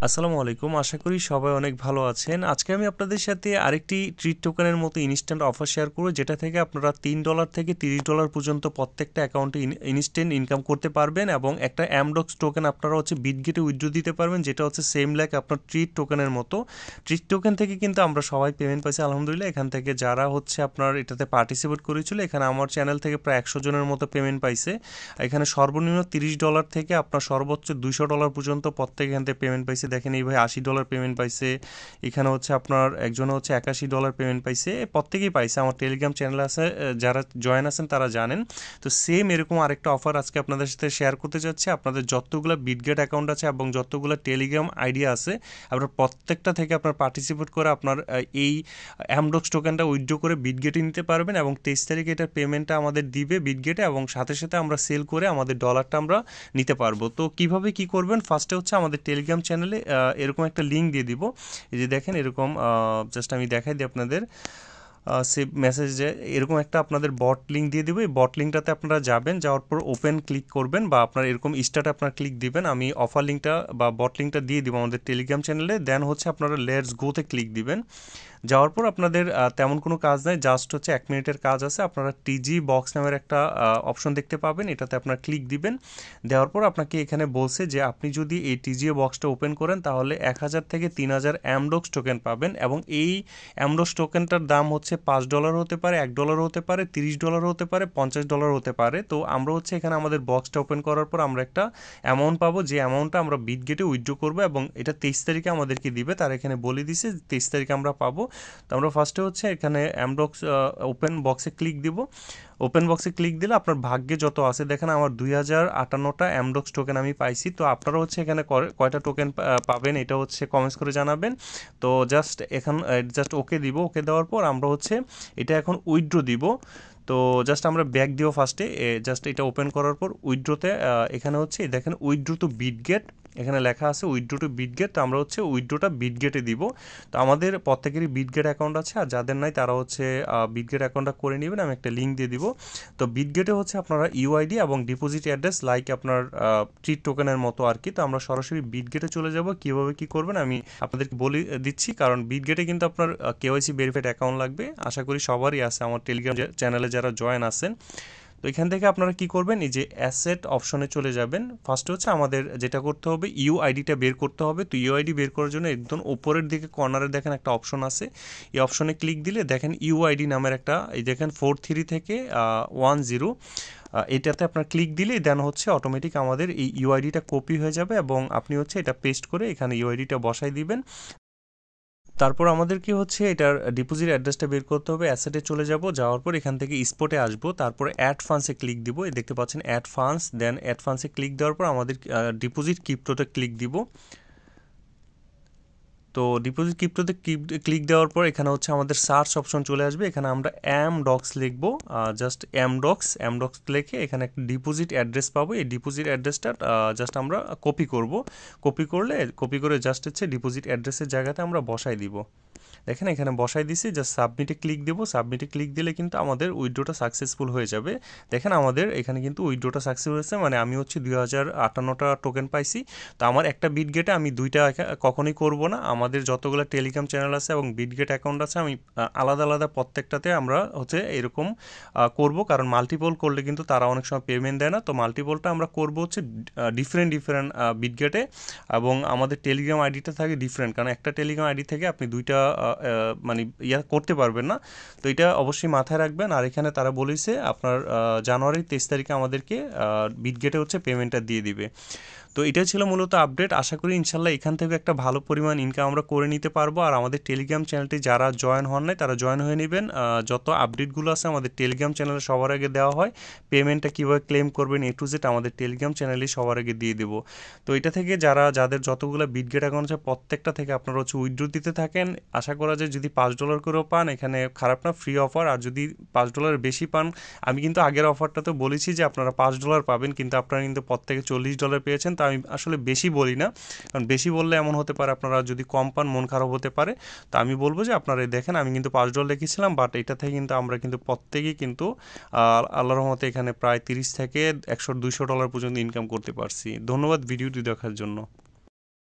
আসসালামু আলাইকুম। আশা করি সবাই অনেক ভালো আছেন। আজকে আমি আপনাদের সাথে আরেকটি ট্রিট টোকেনের মতো ইনস্ট্যান্ট অফার শেয়ার করব, যেটা থেকে আপনারা $3 থেকে $30 পর্যন্ত প্রত্যেকটা অ্যাকাউন্টে ইনস্ট্যান্ট ইনকাম করতে পারবেন এবং একটা অ্যামডক্স টোকেন আপনারা বিটগেটে উইথড্র দিতে পারবেন, যেটা সেম লাইক আপনার ট্রিট টোকেনের মতো। ট্রিট টোকেন থেকে কিন্তু আমরা সবাই পেমেন্ট পাইছি আলহামদুলিল্লাহ। এখান থেকে যারা আপনার এটাতে পার্টিসিপেট করেছিল, এখানে আমার চ্যানেল থেকে প্রায় 100 জনের মতো পেমেন্ট পাইছে। এখানে সর্বনিম্ন $30 থেকে আপনার সর্বোচ্চ $200 পর্যন্ত প্রত্যেক এখান থেকে পেমেন্ট পাইছে। দেখেন এই ভাই $80 পেমেন্ট পাইছে। এখানে আপনার একজন $81 পেমেন্ট পাইছে। প্রত্যেকেই পাইছে। আমার টেলিগ্রাম চ্যানেল আছে, যারা জয়েন আছেন তারা জানেন। তো সেম এরকম আরেকটা অফার আজকে আপনাদের সাথে শেয়ার করতে যাচ্ছি। আপনাদের যতগুলো বিটগেট অ্যাকাউন্ট আছে এবং যতগুলো টেলিগ্রাম আইডি আছে, আপনার প্রত্যেকটা থেকে আপনার পার্টিসিপেট করে আপনার এই অ্যামডক্স টোকেনটা উইথড্র করে বিটগেটে নিতে পারবেন এবং 23 তারিখে এটার পেমেন্টটা আমাদের দিবে বিটগেটে, এবং সাথে সাথে আমরা সেল করে আমাদের ডলারটা আমরা নিতে পারবো। তো কিভাবে কি করবেন, ফার্স্টে আমাদের টেলিগ্রাম চ্যানেলে এরকম একটা লিঙ্ক দিয়ে দিব। এই যে দেখেন এরকম, জাস্ট আমি দেখাই দিই আপনাদের। সেভ মেসেজে এরকম একটা আপনাদের বট লিঙ্ক দিয়ে দেবো। এই বট লিঙ্কটাতে আপনারা যাবেন, যাওয়ার পর ওপেন ক্লিক করবেন বা আপনার এরকম স্টার্টে আপনার ক্লিক দিবেন। আমি অফার লিঙ্কটা বা বট লিঙ্কটা দিয়ে দিব আমাদের টেলিগ্রাম চ্যানেলে। দেন আপনারা লেটস গোতে ক্লিক দিবেন। যাওয়ার পর আপনাদের তেমন কোনো কাজ নাই, জাস্ট 1 মিনিটের কাজ আছে। আপনারা টিজি বক্স নামের একটা অপশন দেখতে পাবেন, এটাতে আপনারা ক্লিক দিবেন। দেওয়ার পর আপনাকে এখানে বলছে যে আপনি যদি এই টিজি বক্সটা ওপেন করেন তাহলে 1000 থেকে 3000 অ্যামডক্স টোকেন পাবেন, এবং এই অ্যামডক্স টোকেনটার দাম $5 হতে পারে, $1 হতে পারে, $30 হতে পারে, $50 হতে পারে। তো আমরা এখানে আমাদের বক্সটা ওপেন করার পর আমরা একটা অ্যামাউন্ট পাবো, যে অ্যামাউন্টটা আমরা বিটগেটে উইথড্র করবো, এবং এটা 23 তারিখে আমাদেরকে দিবে। তার এখানে বলে দিছে 23 তারিখে আমরা পাবো। তো আমরা ফার্স্টে এখানে অ্যামডক্স ওপেন বক্সে ক্লিক দিব। ওপেন বক্সে ক্লিক দিলে আপনার ভাগ্যে যত আছে দেখেন, আমার 2058টা অ্যামডক্স টোকেন আমি পাইছি। তো আপনারা এখানে কয়টা টোকেন পাবেন এটা কমেন্টস করে জানাবেন। তো জাস্ট ওকে দিব। ওকে দেওয়ার পর আমরা এটা এখন উইথড্র দিব। তো জাস্ট আমরা ব্যাক দিও ফার্স্টে। জাস্ট এটা ওপেন করার পর উইথড্রোতে এখানে দেখেন উইথড্রো টু বিটগেট, এখানে লেখা আছে উইথড্রো টু বিটগেট। তো আমরা উইথড্রোটা বিটগেটে দিব। তো আমাদের প্রত্যেকেরই বিটগেট অ্যাকাউন্ট আছে, আর যাদের নাই তারা বিটগেট অ্যাকাউন্টটা করে নেবেন। আমি একটা লিঙ্ক দিয়ে দিব। তো বিটগেটে আপনারা ইউআইডি এবং ডিপোজিট অ্যাড্রেস লাইক আপনার ট্রিট টোকেনের মতো আর কি। তো আমরা সরাসরি বিটগেটে চলে যাব। কীভাবে কী করবেন আমি আপনাদেরকে বলে দিচ্ছি, কারণ বিটগেটে কিন্তু আপনার কেওয়াইসি ভেরিফাইড অ্যাকাউন্ট লাগবে। আশা করি সবারই আছে, আমার টেলিগ্রাম চ্যানেলে যারা জয়েন আছেন। তো এখান থেকে আপনারা কি করবেন, এই যে অ্যাসেট অপশনে চলে যাবেন। ফার্স্টে আমাদের যেটা করতে হবে, ইউআইডিটা বের করতে হবে। তো ইউআইডি বের করার জন্য একদম উপরের দিকে কর্নারে দেখেন একটা অপশন আছে। এই অপশনে ক্লিক দিলে দেখেন ইউআইডি নামের একটা, এই দেখেন 43 থেকে 10, এটাতে আপনার ক্লিক দিলেই দেন অটোমেটিক আমাদের এই ইউআইডিটা কপি হয়ে যাবে, এবং আপনি এটা পেস্ট করে এখানে ইউআইডিটা বসাই দিবেন। তারপর আমাদের কি এটার ডিপোজিট অ্যাড্রেসটা বের করতে হবে। অ্যাসেটে চলে যাব, যাওয়ার পর এখান থেকে স্পটে আসবো। তারপর অ্যাড ফান্ডসে ক্লিক দিব। দেখতে পাচ্ছেন অ্যাড ফান্ডস। দেন অ্যাড ফান্ডসে ক্লিক দেওয়ার পর আমাদের ডিপোজিট ক্রিপ্টোতে ক্লিক দিব। তো ডিপোজিট ক্রিপ্টোতে ক্লিক দেওয়ার পর এখানে আমাদের সার্চ অপশন চলে আসবে। এখানে আমরা অ্যামডক্স লিখবো। জাস্ট অ্যামডক্স লিখে এখানে একটা ডিপোজিট অ্যাড্রেস পাবো। এই ডিপোজিট অ্যাড্রেসটা জাস্ট আমরা কপি করে জাস্ট ডিপোজিট অ্যাড্রেসের জায়গাতে আমরা বসাই দিব। দেখেন এখানে বসাই দিছি। জাস্ট সাবমিটে ক্লিক দেবো। সাবমিটে ক্লিক দিলে কিন্তু আমাদের উইথড্রোটা সাকসেসফুল হয়ে যাবে। দেখেন আমাদের এখানে কিন্তু উইথড্রোটা সাকসেসফুল হয়েছে, মানে আমি 2058টা টোকেন পাইছি। তো আমার একটা বিটগেটে আমি দুইটা কখনোই করব না। আমাদের যতগুলো টেলিগ্রাম চ্যানেল আছে এবং বিটগেট অ্যাকাউন্ট আছে, আমি আলাদা আলাদা প্রত্যেকটাতে আমরা এরকম করব, কারণ মাল্টিপল করলে কিন্তু তারা অনেক সময় পেমেন্ট দেয় না। তো মাল্টিপলটা আমরা করবো ডিফারেন্ট বিটগেটে, এবং আমাদের টেলিগ্রাম আইডিটা থাকে ডিফারেন্ট, কারণ একটা টেলিগ্রাম আইডি থেকে আপনি দুইটা মানে করতে পারবেন না। তো এটা অবশ্যই মাথায় রাখবেন। আর এখানে তারা বলেছে আপনার জানুয়ারির 23 তারিখে আমাদেরকে বিটগেটে পেমেন্টটা দিয়ে দিবে। তো এটাই ছিল মূলত আপডেট। আশা করি ইনশাল্লাহ এখান থেকে একটা ভালো পরিমাণ ইনকাম আমরা করে নিতে পারবো। আর আমাদের টেলিগ্রাম চ্যানেলটি যারা জয়েন হন নাই তারা জয়েন হয়ে নেবেন। যত আপডেটগুলো আছে আমাদের টেলিগ্রাম চ্যানেলে সবার আগে দেওয়া হয়। পেমেন্টটা কীভাবে ক্লেম করবেন A to Z আমাদের টেলিগ্রাম চ্যানেলেই সবার আগে দিয়ে দেবো। তো এটা থেকে যাদের যতগুলো বিটগেট অ্যাকাউন্ট আছে প্রত্যেকটা থেকে আপনারা উইথড্র দিতে থাকেন। আশা করা যায় যদি $5 করেও পান, এখানে খারাপ না, ফ্রি অফার। আর যদি $5 বেশি পান, আমি কিন্তু আগের অফারটাতে বলেছি যে আপনারা $5 পাবেন, কিন্তু আপনারা কিন্তু প্রত্যেকে $40 পেয়েছেন। তো আমি আসলে বেশি বলি না, কারণ বেশি বললে এমন হতে পারে আপনারা যদি কম পান মন খারাপ হতে পারে। তো আমি বলবো যে আপনারা দেখেন, আমি কিন্তু $5 লিখেছিলাম, বাট এটা থেকে কিন্তু আমরা কিন্তু প্রত্যেকেই কিন্তু আল্লাহর রহমতে এখানে প্রায় 30 থেকে $100-200 পর্যন্ত ইনকাম করতে পারছি। ধন্যবাদ ভিডিওটি দেখার জন্য।